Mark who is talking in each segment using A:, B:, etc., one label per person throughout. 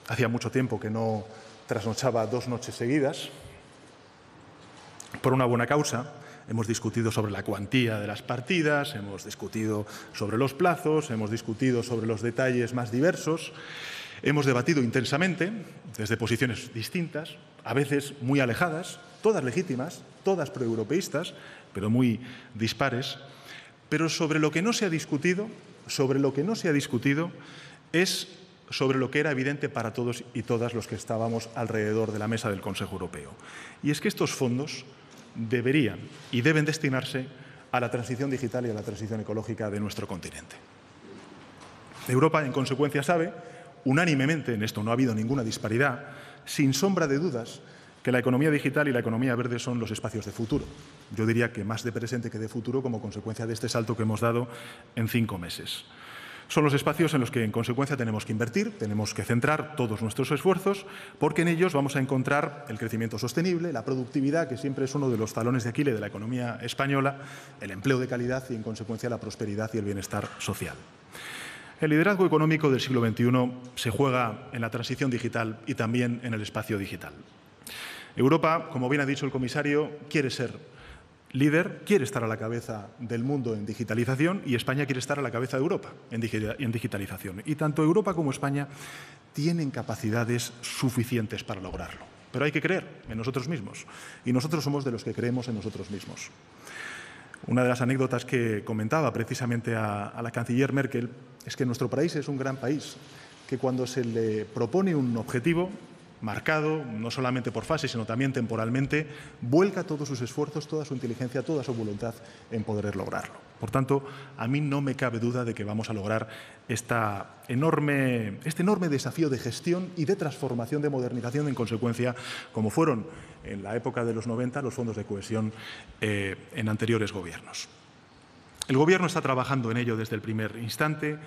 A: Hacía mucho tiempo que no trasnochaba 2 noches seguidas, por una buena causa. Hemos discutido sobre la cuantía de las partidas, hemos discutido sobre los plazos, hemos discutido sobre los detalles más diversos, hemos debatido intensamente desde posiciones distintas, a veces muy alejadas, todas legítimas, todas proeuropeístas, pero muy dispares. Pero sobre lo que no se ha discutido, es sobre lo que era evidente para todos y todas los que estábamos alrededor de la mesa del Consejo Europeo. Y es que estos fondos deberían y deben destinarse a la transición digital y a la transición ecológica de nuestro continente. Europa, en consecuencia, sabe, unánimemente, en esto no ha habido ninguna disparidad, sin sombra de dudas, que la economía digital y la economía verde son los espacios de futuro. Yo diría que más de presente que de futuro como consecuencia de este salto que hemos dado en 5 meses. Son los espacios en los que, en consecuencia, tenemos que invertir, tenemos que centrar todos nuestros esfuerzos, porque en ellos vamos a encontrar el crecimiento sostenible, la productividad, que siempre es uno de los talones de Aquiles de la economía española, el empleo de calidad y, en consecuencia, la prosperidad y el bienestar social. El liderazgo económico del siglo XXI se juega en la transición digital y también en el espacio digital. Europa, como bien ha dicho el comisario, quiere ser líder, quiere estar a la cabeza del mundo en digitalización y España quiere estar a la cabeza de Europa en digitalización. Y tanto Europa como España tienen capacidades suficientes para lograrlo. Pero hay que creer en nosotros mismos y nosotros somos de los que creemos en nosotros mismos. Una de las anécdotas que comentaba precisamente a la canciller Merkel es que nuestro país es un gran país, que cuando se le propone un objetivo marcado, no solamente por fase, sino también temporalmente, vuelca todos sus esfuerzos, toda su inteligencia, toda su voluntad en poder lograrlo. Por tanto, a mí no me cabe duda de que vamos a lograr este enorme desafío de gestión y de transformación, de modernización, en consecuencia, como fueron en la época de los 90 los fondos de cohesión en anteriores gobiernos. El Gobierno está trabajando en ello desde el primer instante.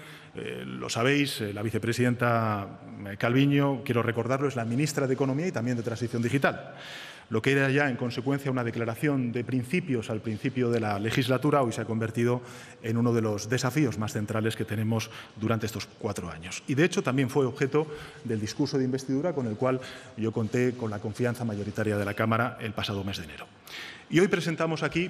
A: Lo sabéis, la vicepresidenta Calviño, quiero recordarlo, es la ministra de Economía y también de Transición Digital. Lo que era ya, en consecuencia, una declaración de principios al principio de la legislatura, hoy se ha convertido en uno de los desafíos más centrales que tenemos durante estos 4 años. Y, de hecho, también fue objeto del discurso de investidura con el cual yo conté con la confianza mayoritaria de la Cámara el pasado mes de enero. Y hoy presentamos aquí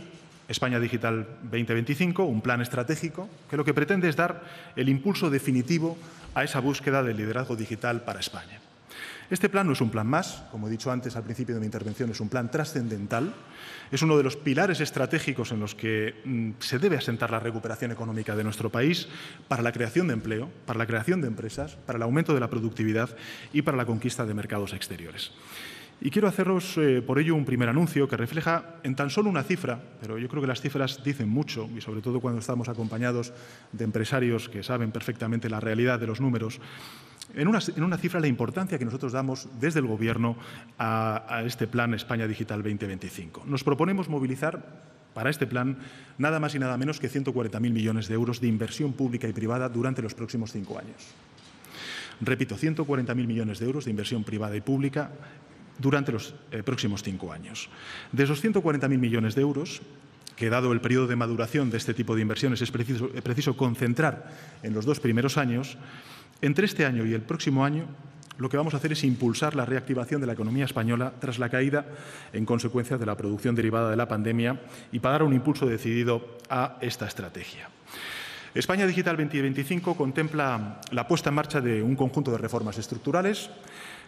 A: España Digital 2025, un plan estratégico que lo que pretende es dar el impulso definitivo a esa búsqueda del liderazgo digital para España. Este plan no es un plan más, como he dicho antes al principio de mi intervención, es un plan trascendental, es uno de los pilares estratégicos en los que se debe asentar la recuperación económica de nuestro país para la creación de empleo, para la creación de empresas, para el aumento de la productividad y para la conquista de mercados exteriores. Y quiero haceros por ello un primer anuncio que refleja en tan solo una cifra, pero yo creo que las cifras dicen mucho, y sobre todo cuando estamos acompañados de empresarios que saben perfectamente la realidad de los números, en una cifra la importancia que nosotros damos desde el Gobierno a este plan España Digital 2025. Nos proponemos movilizar para este plan nada más y nada menos que 140.000 millones de euros de inversión pública y privada durante los próximos 5 años. Repito, 140.000 millones de euros de inversión privada y pública durante los próximos 5 años. De esos 140.000 millones de euros, que dado el periodo de maduración de este tipo de inversiones es preciso concentrar en los 2 primeros años, entre este año y el próximo año lo que vamos a hacer es impulsar la reactivación de la economía española tras la caída en consecuencia de la producción derivada de la pandemia y para dar un impulso decidido a esta estrategia. España Digital 2025 contempla la puesta en marcha de un conjunto de reformas estructurales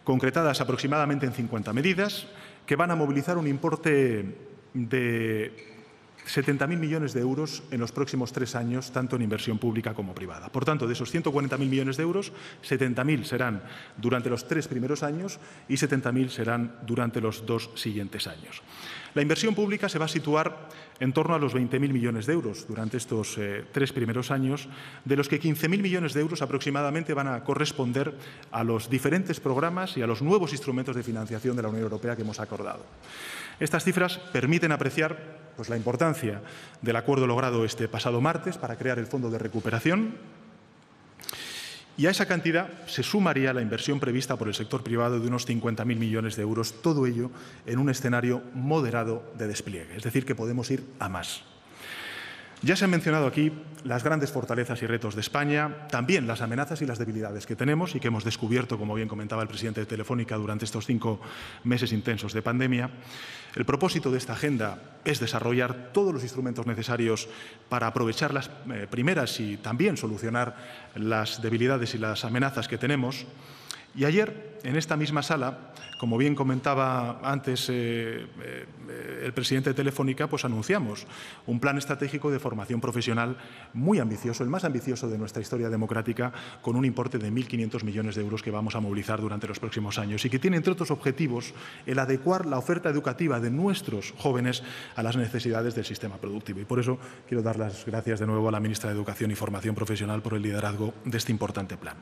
A: concretadas aproximadamente en 50 medidas que van a movilizar un importe de 70.000 millones de euros en los próximos 3 años, tanto en inversión pública como privada. Por tanto, de esos 140.000 millones de euros, 70.000 serán durante los 3 primeros años y 70.000 serán durante los 2 siguientes años. La inversión pública se va a situar en torno a los 20.000 millones de euros durante estos 3 primeros años, de los que 15.000 millones de euros aproximadamente van a corresponder a los diferentes programas y a los nuevos instrumentos de financiación de la Unión Europea que hemos acordado. Estas cifras permiten apreciar la importancia del acuerdo logrado este pasado martes para crear el Fondo de Recuperación, y a esa cantidad se sumaría la inversión prevista por el sector privado de unos 50.000 millones de euros, todo ello en un escenario moderado de despliegue, es decir, que podemos ir a más. Ya se han mencionado aquí las grandes fortalezas y retos de España, también las amenazas y las debilidades que tenemos y que hemos descubierto, como bien comentaba el presidente de Telefónica, durante estos 5 meses intensos de pandemia. El propósito de esta agenda es desarrollar todos los instrumentos necesarios para aprovechar las primeras y también solucionar las debilidades y las amenazas que tenemos. Y ayer, en esta misma sala, como bien comentaba antes el presidente de Telefónica, pues anunciamos un plan estratégico de formación profesional muy ambicioso, el más ambicioso de nuestra historia democrática, con un importe de 1.500 millones de euros que vamos a movilizar durante los próximos años y que tiene, entre otros objetivos, el adecuar la oferta educativa de nuestros jóvenes a las necesidades del sistema productivo. Y por eso quiero dar las gracias de nuevo a la ministra de Educación y Formación Profesional por el liderazgo de este importante plan.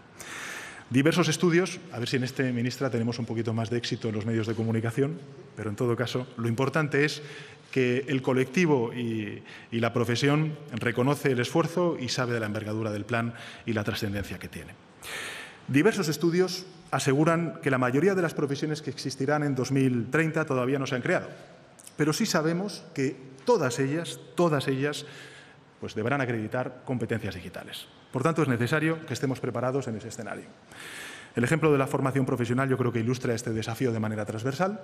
A: Diversos estudios, a ver si en este, ministra, tenemos un poquito más de éxito en los medios de comunicación, pero en todo caso lo importante es que el colectivo y la profesión reconoce el esfuerzo y sabe de la envergadura del plan y la trascendencia que tiene. Diversos estudios aseguran que la mayoría de las profesiones que existirán en 2030 todavía no se han creado, pero sí sabemos que todas ellas pues deberán acreditar competencias digitales. Por tanto, es necesario que estemos preparados en ese escenario. El ejemplo de la formación profesional yo creo que ilustra este desafío de manera transversal.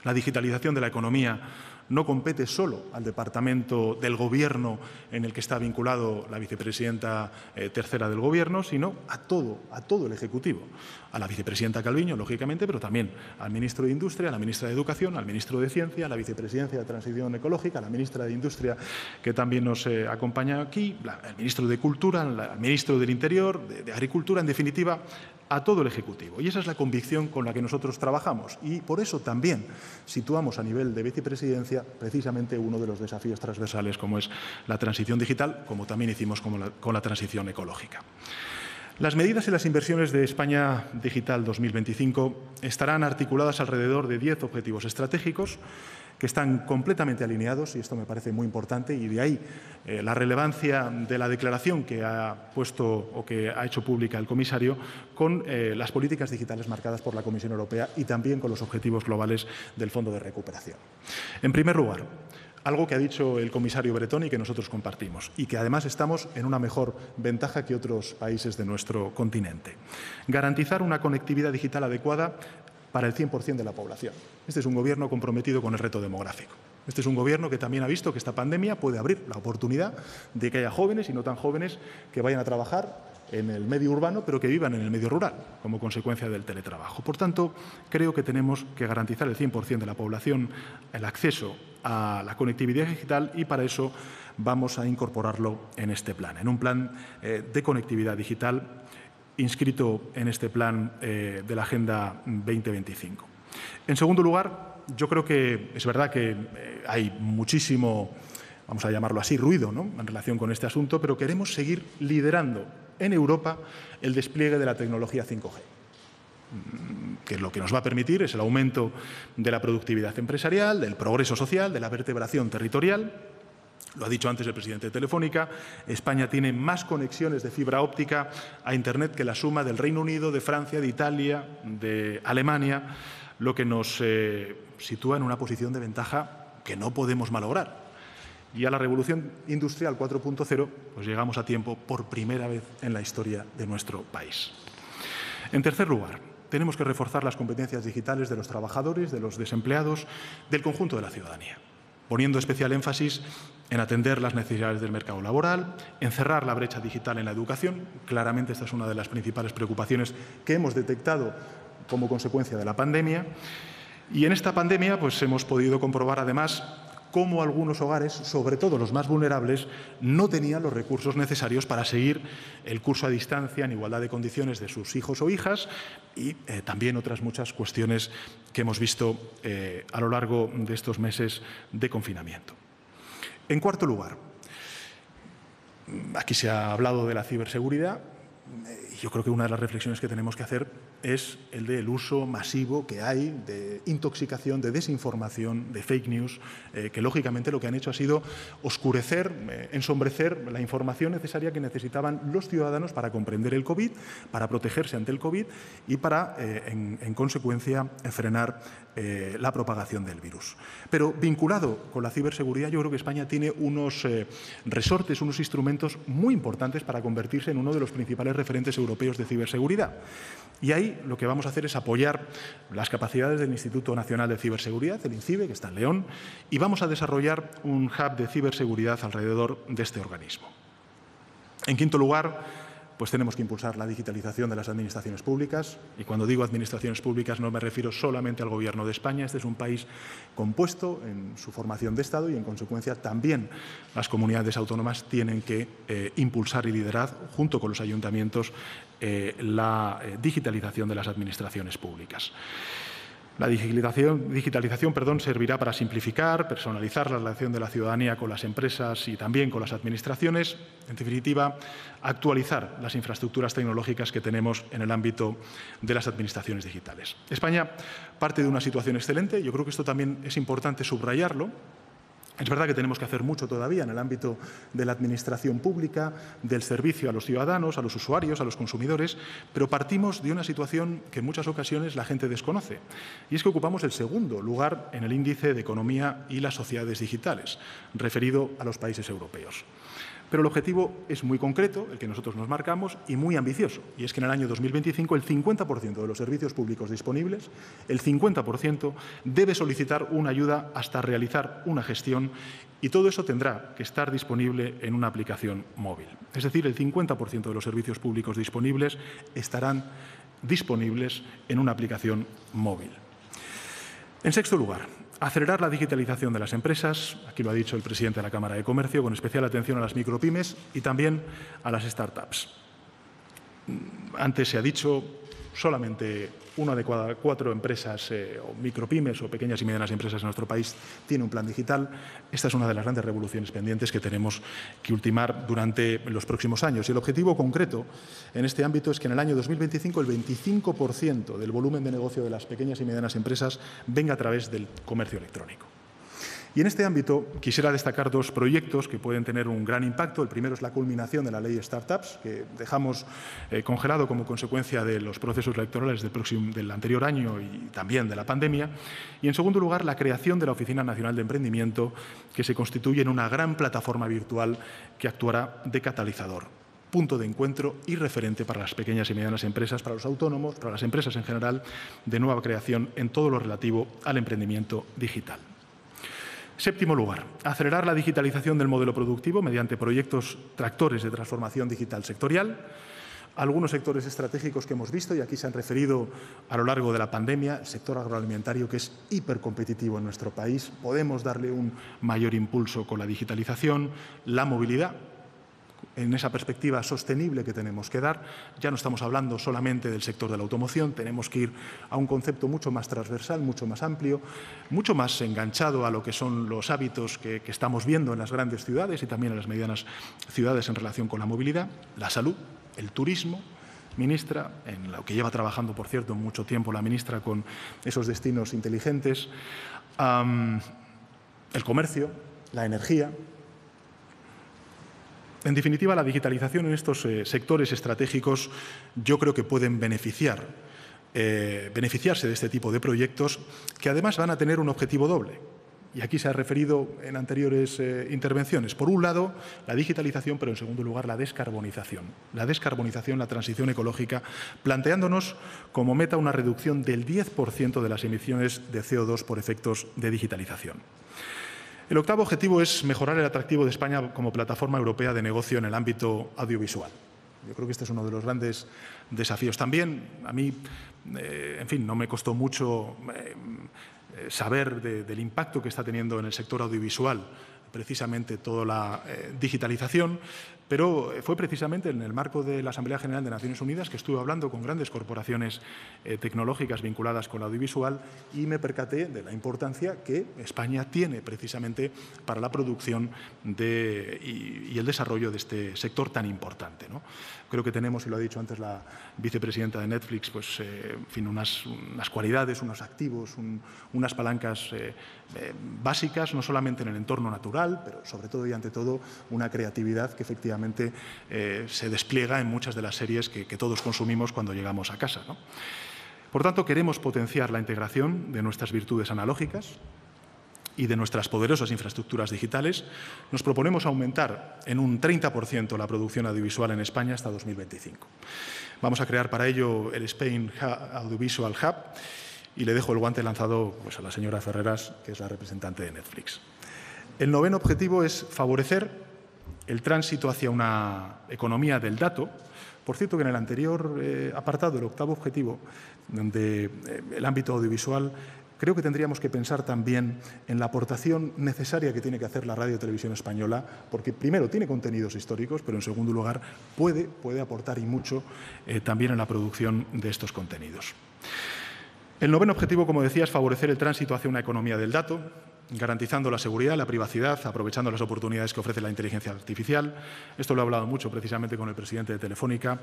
A: La digitalización de la economía no compete solo al departamento del Gobierno en el que está vinculado la vicepresidenta tercera del Gobierno, sino a todo el Ejecutivo. A la vicepresidenta Calviño, lógicamente, pero también al ministro de Industria, a la ministra de Educación, al ministro de Ciencia, a la vicepresidencia de Transición Ecológica, a la ministra de Industria, que también nos acompaña aquí, al ministro de Cultura, al ministro del Interior, de Agricultura, en definitiva, a todo el Ejecutivo. Y esa es la convicción con la que nosotros trabajamos. Y por eso también situamos a nivel de vicepresidencia precisamente uno de los desafíos transversales, como es la transición digital, como también hicimos con la transición ecológica. Las medidas y las inversiones de España Digital 2025 estarán articuladas alrededor de 10 objetivos estratégicos que están completamente alineados, y esto me parece muy importante, y de ahí la relevancia de la declaración que ha puesto o que ha hecho pública el comisario con las políticas digitales marcadas por la Comisión Europea y también con los objetivos globales del Fondo de Recuperación. En primer lugar, algo que ha dicho el comisario Bretón y que nosotros compartimos y que además estamos en una mejor ventaja que otros países de nuestro continente. Garantizar una conectividad digital adecuada para el 100% de la población. Este es un Gobierno comprometido con el reto demográfico. Este es un Gobierno que también ha visto que esta pandemia puede abrir la oportunidad de que haya jóvenes y no tan jóvenes que vayan a trabajar en el medio urbano, pero que vivan en el medio rural, como consecuencia del teletrabajo. Por tanto, creo que tenemos que garantizar el 100% de la población el acceso a la conectividad digital y para eso vamos a incorporarlo en este plan, en un plan de conectividad digital inscrito en este plan de la Agenda 2025. En segundo lugar, yo creo que es verdad que hay muchísimo, vamos a llamarlo así, ruido, ¿no?, en relación con este asunto, pero queremos seguir liderando en Europa el despliegue de la tecnología 5G, que lo que nos va a permitir es el aumento de la productividad empresarial, del progreso social, de la vertebración territorial. Lo ha dicho antes el presidente de Telefónica, España tiene más conexiones de fibra óptica a Internet que la suma del Reino Unido, de Francia, de Italia, de Alemania, lo que nos sitúa en una posición de ventaja que no podemos malograr. Y a la revolución industrial 4.0 pues llegamos a tiempo por primera vez en la historia de nuestro país. En tercer lugar, tenemos que reforzar las competencias digitales de los trabajadores, de los desempleados, del conjunto de la ciudadanía, poniendo especial énfasis en atender las necesidades del mercado laboral, en cerrar la brecha digital en la educación. Claramente esta es una de las principales preocupaciones que hemos detectado como consecuencia de la pandemia. Y en esta pandemia pues hemos podido comprobar además cómo algunos hogares, sobre todo los más vulnerables, no tenían los recursos necesarios para seguir el curso a distancia en igualdad de condiciones de sus hijos o hijas y también otras muchas cuestiones que hemos visto a lo largo de estos meses de confinamiento. En cuarto lugar, aquí se ha hablado de la ciberseguridad. yo creo que una de las reflexiones que tenemos que hacer es el del uso masivo que hay de intoxicación, de desinformación, de fake news, que lógicamente lo que han hecho ha sido oscurecer, ensombrecer la información necesaria que necesitaban los ciudadanos para comprender el COVID, para protegerse ante el COVID y para, en consecuencia, frenar la propagación del virus. Pero vinculado con la ciberseguridad, yo creo que España tiene unos resortes, unos instrumentos muy importantes para convertirse en uno de los principales referentes europeos de ciberseguridad. Y ahí lo que vamos a hacer es apoyar las capacidades del Instituto Nacional de Ciberseguridad, el INCIBE, que está en León, y vamos a desarrollar un hub de ciberseguridad alrededor de este organismo. En quinto lugar, pues tenemos que impulsar la digitalización de las administraciones públicas. Y cuando digo administraciones públicas no me refiero solamente al Gobierno de España. Este es un país compuesto en su formación de Estado y, en consecuencia, también las comunidades autónomas tienen que impulsar y liderar, junto con los ayuntamientos, la digitalización de las administraciones públicas. La digitalización servirá para simplificar, personalizar la relación de la ciudadanía con las empresas y también con las administraciones. En definitiva, actualizar las infraestructuras tecnológicas que tenemos en el ámbito de las administraciones digitales. España parte de una situación excelente. Yo creo que esto también es importante subrayarlo. Es verdad que tenemos que hacer mucho todavía en el ámbito de la administración pública, del servicio a los ciudadanos, a los usuarios, a los consumidores, pero partimos de una situación que en muchas ocasiones la gente desconoce. Y es que ocupamos el segundo lugar en el índice de economía y las sociedades digitales, referido a los países europeos. Pero el objetivo es muy concreto, el que nosotros nos marcamos, y muy ambicioso. Y es que en el año 2025 el 50% de los servicios públicos disponibles, el 50% debe solicitar una ayuda hasta realizar una gestión, y todo eso tendrá que estar disponible en una aplicación móvil. Es decir, el 50% de los servicios públicos disponibles estarán disponibles en una aplicación móvil. En sexto lugar, acelerar la digitalización de las empresas, aquí lo ha dicho el presidente de la Cámara de Comercio, con especial atención a las micropymes y también a las startups. Antes se ha dicho, solamente una de cada 4 empresas o micropymes o pequeñas y medianas empresas en nuestro país tiene un plan digital. Esta es una de las grandes revoluciones pendientes que tenemos que ultimar durante los próximos años. Y el objetivo concreto en este ámbito es que en el año 2025 el 25% del volumen de negocio de las pequeñas y medianas empresas venga a través del comercio electrónico. Y en este ámbito quisiera destacar 2 proyectos que pueden tener un gran impacto. El primero es la culminación de la ley de startups, que dejamos congelado como consecuencia de los procesos electorales del anterior año y también de la pandemia. Y en segundo lugar, la creación de la Oficina Nacional de Emprendimiento, que se constituye en una gran plataforma virtual que actuará de catalizador, punto de encuentro y referente para las pequeñas y medianas empresas, para los autónomos, para las empresas en general, de nueva creación en todo lo relativo al emprendimiento digital. Séptimo lugar, acelerar la digitalización del modelo productivo mediante proyectos tractores de transformación digital sectorial. Algunos sectores estratégicos que hemos visto, y aquí se han referido a lo largo de la pandemia, el sector agroalimentario, que es hipercompetitivo en nuestro país. Podemos darle un mayor impulso con la digitalización, la movilidad, en esa perspectiva sostenible que tenemos que dar. Ya no estamos hablando solamente del sector de la automoción, tenemos que ir a un concepto mucho más transversal, mucho más amplio, mucho más enganchado a lo que son los hábitos que estamos viendo en las grandes ciudades y también en las medianas ciudades en relación con la movilidad, la salud, el turismo. Ministra, en lo que lleva trabajando, por cierto, mucho tiempo la ministra con esos destinos inteligentes, el comercio, la energía. En definitiva, la digitalización en estos sectores estratégicos yo creo que pueden beneficiarse de este tipo de proyectos, que además van a tener un objetivo doble. Y aquí se ha referido en anteriores intervenciones. Por un lado, la digitalización, pero en segundo lugar, la descarbonización. La descarbonización, la transición ecológica, planteándonos como meta una reducción del 10% de las emisiones de CO2 por efectos de digitalización. El octavo objetivo es mejorar el atractivo de España como plataforma europea de negocio en el ámbito audiovisual. Yo creo que este es uno de los grandes desafíos. También a mí, en fin, no me costó mucho saber del impacto que está teniendo en el sector audiovisual precisamente toda la digitalización, Pero fue precisamente en el marco de la Asamblea General de Naciones Unidas que estuve hablando con grandes corporaciones tecnológicas vinculadas con la audiovisual y me percaté de la importancia que España tiene precisamente para la producción y el desarrollo de este sector tan importante, ¿no? Creo que tenemos, y lo ha dicho antes la vicepresidenta de Netflix, pues, en fin, unas cualidades, unos activos, unas palancas básicas, no solamente en el entorno natural, pero sobre todo y ante todo una creatividad que efectivamente se despliega en muchas de las series que todos consumimos cuando llegamos a casa, ¿no? Por tanto, queremos potenciar la integración de nuestras virtudes analógicas y de nuestras poderosas infraestructuras digitales. Nos proponemos aumentar en un 30% la producción audiovisual en España hasta 2025. Vamos a crear para ello el Spain Audiovisual Hub y le dejo el guante lanzado, pues, a la señora Ferreras, que es la representante de Netflix. El noveno objetivo es favorecer el tránsito hacia una economía del dato. Por cierto, que en el anterior apartado, el octavo objetivo, donde el ámbito audiovisual, creo que tendríamos que pensar también en la aportación necesaria que tiene que hacer la Radio Televisión Española, porque primero tiene contenidos históricos, pero en segundo lugar puede aportar y mucho también en la producción de estos contenidos. El noveno objetivo, como decía, es favorecer el tránsito hacia una economía del dato, garantizando la seguridad, la privacidad, aprovechando las oportunidades que ofrece la inteligencia artificial. Esto lo he hablado mucho precisamente con el presidente de Telefónica.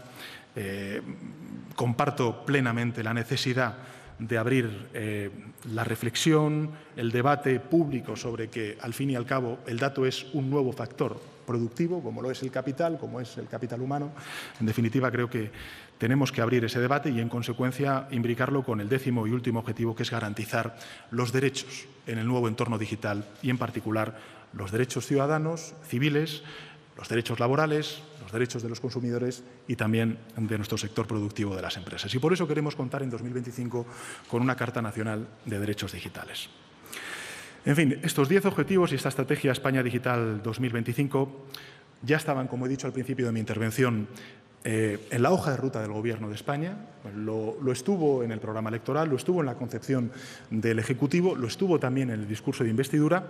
A: Comparto plenamente la necesidad de abrir la reflexión, el debate público sobre que, al fin y al cabo, el dato es un nuevo factor productivo, como lo es el capital, como es el capital humano. En definitiva, creo que tenemos que abrir ese debate y, en consecuencia, imbricarlo con el décimo y último objetivo, que es garantizar los derechos en el nuevo entorno digital y, en particular, los derechos ciudadanos, civiles, los derechos laborales, los derechos de los consumidores y también de nuestro sector productivo de las empresas. Y por eso queremos contar en 2025 con una Carta Nacional de Derechos Digitales. En fin, estos 10 objetivos y esta estrategia España Digital 2025 ya estaban, como he dicho al principio de mi intervención, en la hoja de ruta del Gobierno de España. Lo estuvo en el programa electoral, lo estuvo en la concepción del Ejecutivo, lo estuvo también en el discurso de investidura.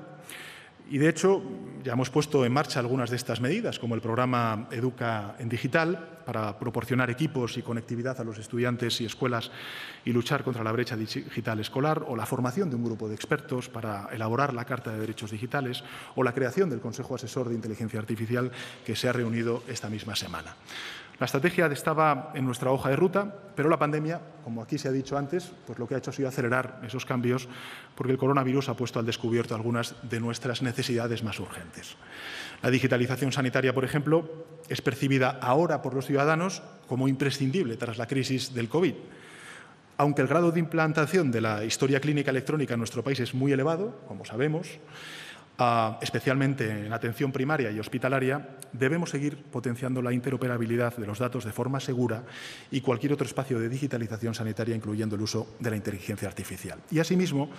A: Y, de hecho, ya hemos puesto en marcha algunas de estas medidas, como el programa Educa en Digital, para proporcionar equipos y conectividad a los estudiantes y escuelas y luchar contra la brecha digital escolar, o la formación de un grupo de expertos para elaborar la Carta de Derechos Digitales, o la creación del Consejo Asesor de Inteligencia Artificial, que se ha reunido esta misma semana. La estrategia estaba en nuestra hoja de ruta, pero la pandemia, como aquí se ha dicho antes, pues lo que ha hecho ha sido acelerar esos cambios, porque el coronavirus ha puesto al descubierto algunas de nuestras necesidades más urgentes. La digitalización sanitaria, por ejemplo, es percibida ahora por los ciudadanos como imprescindible tras la crisis del COVID. Aunque el grado de implantación de la historia clínica electrónica en nuestro país es muy elevado, como sabemos, especialmente en atención primaria y hospitalaria, debemos seguir potenciando la interoperabilidad de los datos de forma segura y cualquier otro espacio de digitalización sanitaria, incluyendo el uso de la inteligencia artificial. Y, asimismo,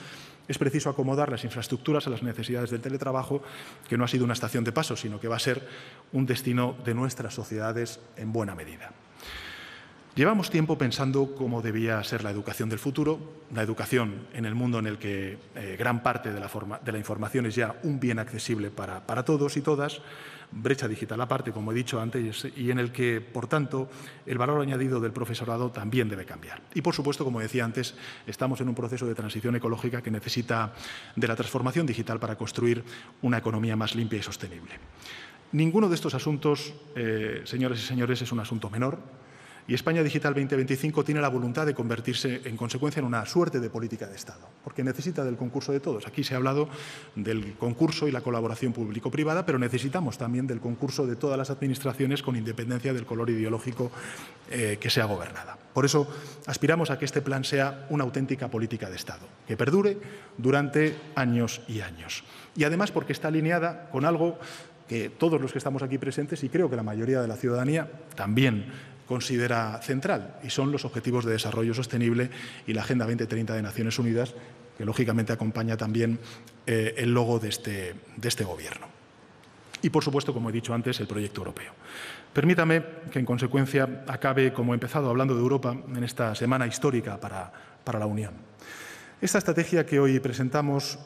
A: es preciso acomodar las infraestructuras a las necesidades del teletrabajo, que no ha sido una estación de paso, sino que va a ser un destino de nuestras sociedades en buena medida. Llevamos tiempo pensando cómo debía ser la educación del futuro, la educación en el mundo en el que gran parte de la información es ya un bien accesible para todos y todas, brecha digital aparte, como he dicho antes, y en el que, por tanto, el valor añadido del profesorado también debe cambiar. Y, por supuesto, como decía antes, estamos en un proceso de transición ecológica que necesita de la transformación digital para construir una economía más limpia y sostenible. Ninguno de estos asuntos, señoras y señores, es un asunto menor. Y España Digital 2025 tiene la voluntad de convertirse, en consecuencia, en una suerte de política de Estado, porque necesita del concurso de todos. Aquí se ha hablado del concurso y la colaboración público-privada, pero necesitamos también del concurso de todas las administraciones, con independencia del color ideológico que sea gobernada. Por eso aspiramos a que este plan sea una auténtica política de Estado, que perdure durante años y años. Y, además, porque está alineada con algo que todos los que estamos aquí presentes, y creo que la mayoría de la ciudadanía también considera central, y son los Objetivos de Desarrollo Sostenible y la Agenda 2030 de Naciones Unidas, que lógicamente acompaña también el logo de este Gobierno. Y, por supuesto, como he dicho antes, el proyecto europeo. Permítame que, en consecuencia, acabe, como he empezado, hablando de Europa en esta semana histórica para la Unión. Esta estrategia que hoy presentamos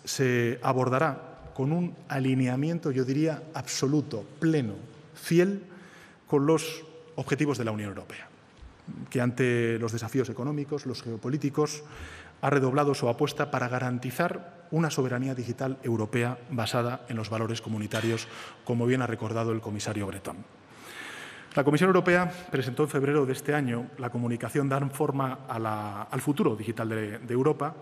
A: se abordará con un alineamiento, yo diría, absoluto, pleno, fiel con los objetivos de la Unión Europea, que ante los desafíos económicos, los geopolíticos, ha redoblado su apuesta para garantizar una soberanía digital europea basada en los valores comunitarios, como bien ha recordado el comisario Breton. La Comisión Europea presentó en febrero de este año la comunicación Dar forma al futuro digital de Europa,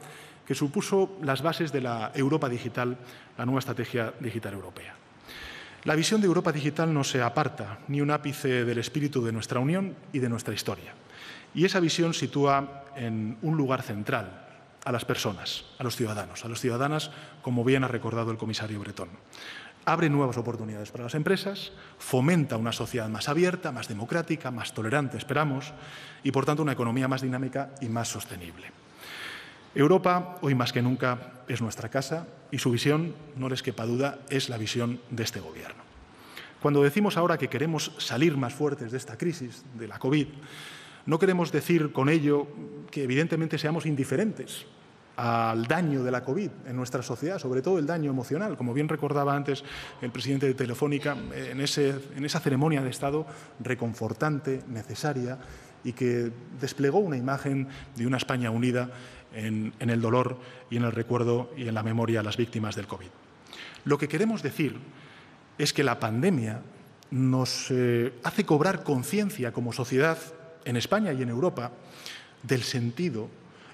A: que supuso las bases de la Europa digital, la nueva estrategia digital europea. La visión de Europa digital no se aparta ni un ápice del espíritu de nuestra Unión y de nuestra historia. Y esa visión sitúa en un lugar central a las personas, a los ciudadanas, como bien ha recordado el comisario Breton. Abre nuevas oportunidades para las empresas, fomenta una sociedad más abierta, más democrática, más tolerante, esperamos, y por tanto una economía más dinámica y más sostenible. Europa, hoy más que nunca, es nuestra casa y su visión, no les quepa duda, es la visión de este Gobierno. Cuando decimos ahora que queremos salir más fuertes de esta crisis, de la COVID, no queremos decir con ello que evidentemente seamos indiferentes al daño de la COVID en nuestra sociedad, sobre todo el daño emocional, como bien recordaba antes el presidente de Telefónica, en esa ceremonia de Estado reconfortante, necesaria y que desplegó una imagen de una España unida en el dolor y en el recuerdo y en la memoria a las víctimas del COVID. Lo que queremos decir es que la pandemia nos hace cobrar conciencia como sociedad en España y en Europa del sentido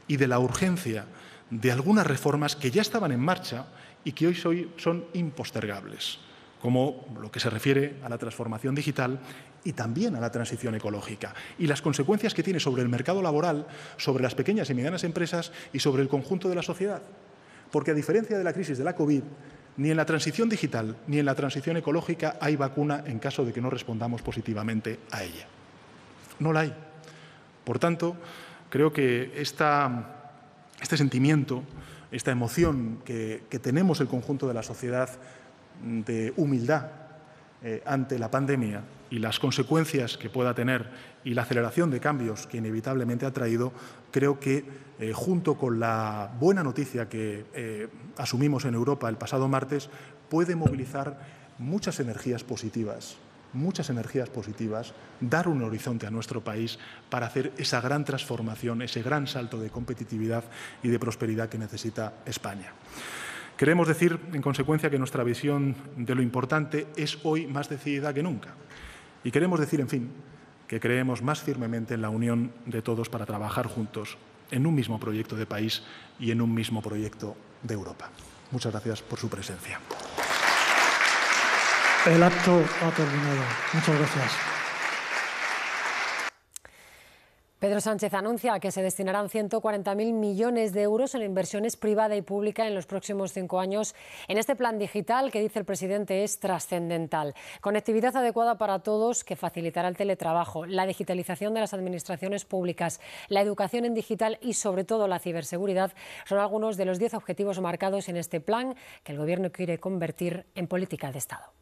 A: y de la urgencia de algunas reformas que ya estaban en marcha y que hoy son impostergables, como lo que se refiere a la transformación digital y también a la transición ecológica, y las consecuencias que tiene sobre el mercado laboral, sobre las pequeñas y medianas empresas y sobre el conjunto de la sociedad. Porque, a diferencia de la crisis de la COVID, ni en la transición digital ni en la transición ecológica hay vacuna en caso de que no respondamos positivamente a ella. No la hay. Por tanto, creo que este sentimiento, esta emoción que tenemos el conjunto de la sociedad de humildad ante la pandemia y las consecuencias que pueda tener y la aceleración de cambios que inevitablemente ha traído, creo que junto con la buena noticia que asumimos en Europa el pasado martes, puede movilizar muchas energías positivas, dar un horizonte a nuestro país para hacer esa gran transformación, ese gran salto de competitividad y de prosperidad que necesita España. Queremos decir, en consecuencia, que nuestra visión de lo importante es hoy más decidida que nunca. Y queremos decir, en fin, que creemos más firmemente en la unión de todos para trabajar juntos en un mismo proyecto de país y en un mismo proyecto de Europa. Muchas gracias por su presencia.
B: El acto ha terminado. Muchas gracias.
C: Pedro Sánchez anuncia que se destinarán 140.000 millones de euros en inversiones privada y pública en los próximos 5 años en este plan digital que, dice el presidente, es trascendental. Conectividad adecuada para todos que facilitará el teletrabajo, la digitalización de las administraciones públicas, la educación en digital y, sobre todo, la ciberseguridad son algunos de los 10 objetivos marcados en este plan que el Gobierno quiere convertir en política de Estado.